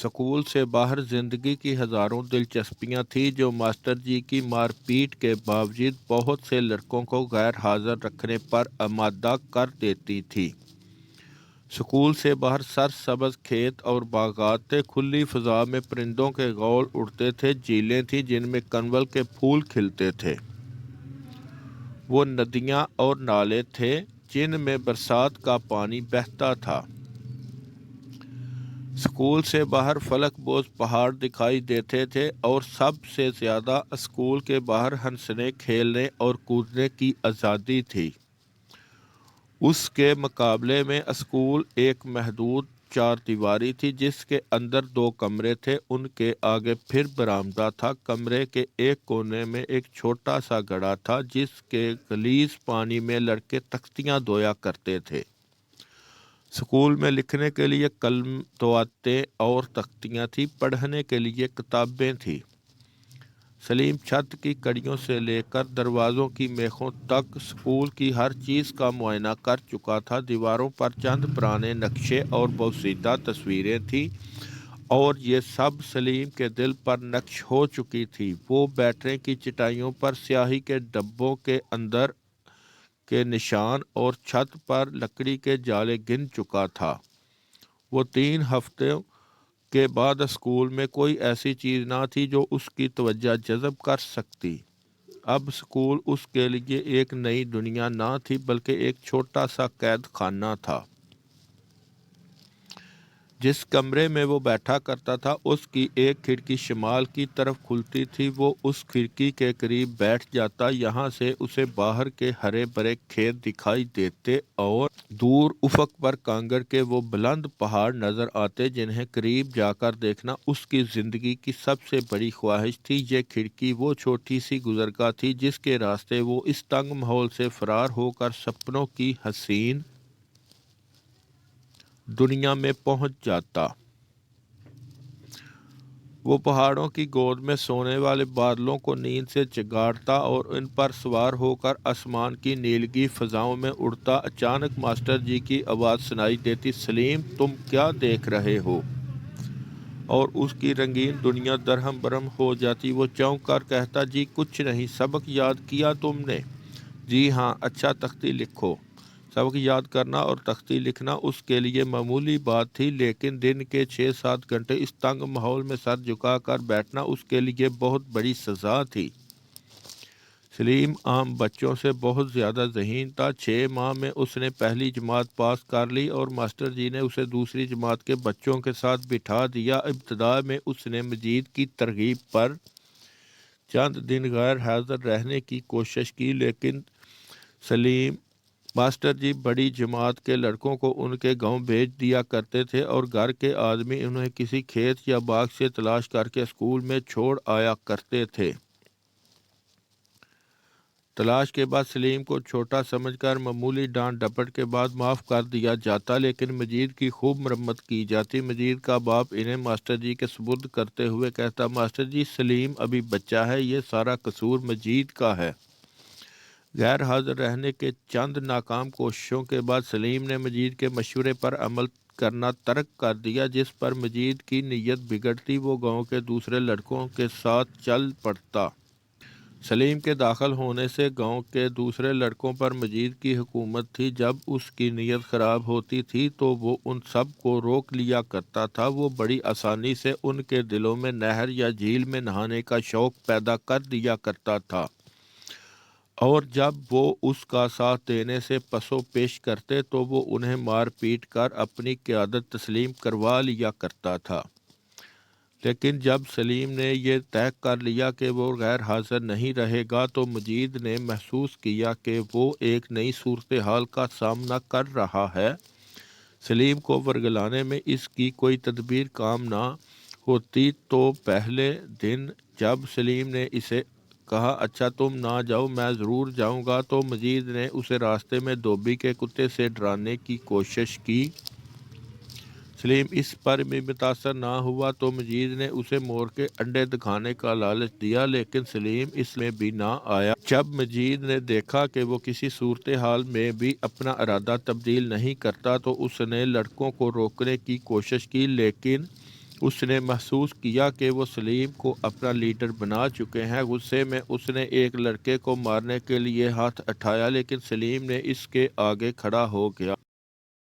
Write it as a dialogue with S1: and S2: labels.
S1: School से बाहर जिंदगी की हजारों दिलचस्पियां थीं जो मास्टर जी की मारपीट के बावजूद बहुत से लड़कों को गैर हाजिर रखने पर आमादा कर देती थी। स्कूल से बाहर सरसब्ज खेत और बागात थे, खुली फिजा में परिंदों के गौल उड़ते थे, झीलें थीं जिनमें कनवल के फूल खिलते थे। वो नदियाँ और नाले थे जिनमें बरसात का पानी बहता था। स्कूल से बाहर फलकबोज पहाड़ दिखाई देते थे और सबसे ज़्यादा स्कूल के बाहर हंसने, खेलने और कूदने की आज़ादी थी। उसके मुकाबले में स्कूल एक महदूद चारदीवारी थी जिसके अंदर दो कमरे थे, उनके आगे फिर बरामदा था। कमरे के एक कोने में एक छोटा सा गड्ढा था जिसके गलीज पानी में लड़के तख्तियाँ धोया करते थे। स्कूल में लिखने के लिए कलम, दवातें और तख्तियाँ थीं, पढ़ने के लिए किताबें थीं। सलीम छत की कड़ियों से लेकर दरवाज़ों की मेखों तक स्कूल की हर चीज़ का मुआयना कर चुका था। दीवारों पर चंद पुराने नक्शे और बोसीदा तस्वीरें थीं और ये सब सलीम के दिल पर नक्श हो चुकी थी। वो बैठने की चटाइयों पर स्याही के डब्बों के अंदर के निशान और छत पर लकड़ी के जाले गिन चुका था। वो 3 हफ्ते के बाद स्कूल में कोई ऐसी चीज़ ना थी जो उसकी तवज्जो जज़ब कर सकती। अब स्कूल उसके लिए एक नई दुनिया ना थी बल्कि एक छोटा सा कैद खाना था। जिस कमरे में वो बैठा करता था उसकी एक खिड़की शिमाल की तरफ खुलती थी। वो उस खिड़की के करीब बैठ जाता, यहाँ से उसे बाहर के हरे भरे खेत दिखाई देते और दूर उफक पर कांगड़ के वो बुलंद पहाड़ नजर आते जिन्हें करीब जाकर देखना उसकी जिंदगी की सबसे बड़ी ख्वाहिश थी। ये खिड़की वो छोटी सी गुजरगाह थी जिसके रास्ते वो इस तंग माहौल से फरार होकर सपनों की हसीन दुनिया में पहुंच जाता। वो पहाड़ों की गोद में सोने वाले बादलों को नींद से जगाड़ता और इन पर सवार होकर आसमान की नीलगी फजाओं में उड़ता। अचानक मास्टर जी की आवाज़ सुनाई देती, सलीम तुम क्या देख रहे हो? और उसकी रंगीन दुनिया दरहम बरहम हो जाती। वो चौंक कर कहता, जी कुछ नहीं, सबक याद किया तुमने? जी हाँ। अच्छा तख्ती लिखो। सबक याद करना और तख्ती लिखना उसके लिए मामूली बात थी, लेकिन दिन के 6-7 घंटे इस तंग माहौल में सर झुकाकर बैठना उसके लिए बहुत बड़ी सज़ा थी। सलीम आम बच्चों से बहुत ज़्यादा ज़हीन था। 6 माह में उसने पहली जमात पास कर ली और मास्टर जी ने उसे दूसरी जमात के बच्चों के साथ बिठा दिया। इब्तदा में उसने मजीद की तरगीब पर चंद दिन गैर हाजिर रहने की कोशिश की, लेकिन सलीम मास्टर जी बड़ी जमात के लड़कों को उनके गांव भेज दिया करते थे और घर के आदमी उन्हें किसी खेत या बाग से तलाश करके स्कूल में छोड़ आया करते थे। तलाश के बाद सलीम को छोटा समझकर मामूली डांट डपट के बाद माफ़ कर दिया जाता, लेकिन मजीद की खूब मरम्मत की जाती। मजीद का बाप इन्हें मास्टर जी के सुपुर्द करते हुए कहता, मास्टर जी सलीम अभी बच्चा है, ये सारा कसूर मजीद का है। गैर हाजिर रहने के चंद नाकाम कोशिशों के बाद सलीम ने मजीद के मशवरे पर अमल करना तर्क कर दिया, जिस पर मजीद की नीयत बिगड़ती। वो गांव के दूसरे लड़कों के साथ चल पड़ता। सलीम के दाखिल होने से गांव के दूसरे लड़कों पर मजीद की हुकूमत थी। जब उसकी नीयत ख़राब होती थी तो वो उन सब को रोक लिया करता था। वो बड़ी आसानी से उनके दिलों में नहर या झील में नहाने का शौक़ पैदा कर दिया करता था और जब वो उसका साथ देने से पसो पेश करते तो वो उन्हें मार पीट कर अपनी क़यादत तस्लीम करवा लिया करता था। लेकिन जब सलीम ने यह तय कर लिया कि वो गैर हाजिर नहीं रहेगा तो मजीद ने महसूस किया कि वो एक नई सूरत हाल का सामना कर रहा है। सलीम को वर्गलाने में इसकी कोई तदबीर काम ना होती तो पहले दिन जब सलीम ने इसे कहा, अच्छा तुम ना जाओ मैं ज़रूर जाऊंगा, तो मजीद ने उसे रास्ते में धोबी के कुत्ते से डराने की कोशिश की। सलीम इस पर भी मुतासर ना हुआ तो मजीद ने उसे मोर के अंडे दिखाने का लालच दिया, लेकिन सलीम इसमें भी ना आया। जब मजीद ने देखा कि वो किसी सूरत हाल में भी अपना इरादा तब्दील नहीं करता तो उसने लड़कों को रोकने की कोशिश की, लेकिन اس نے محسوس کیا کہ وہ سلیم کو اپنا لیڈر بنا چکے ہیں۔ غصے میں اس نے ایک لڑکے کو مارنے کے لیے ہاتھ اٹھایا لیکن سلیم نے اس کے آگے کھڑا ہو گیا۔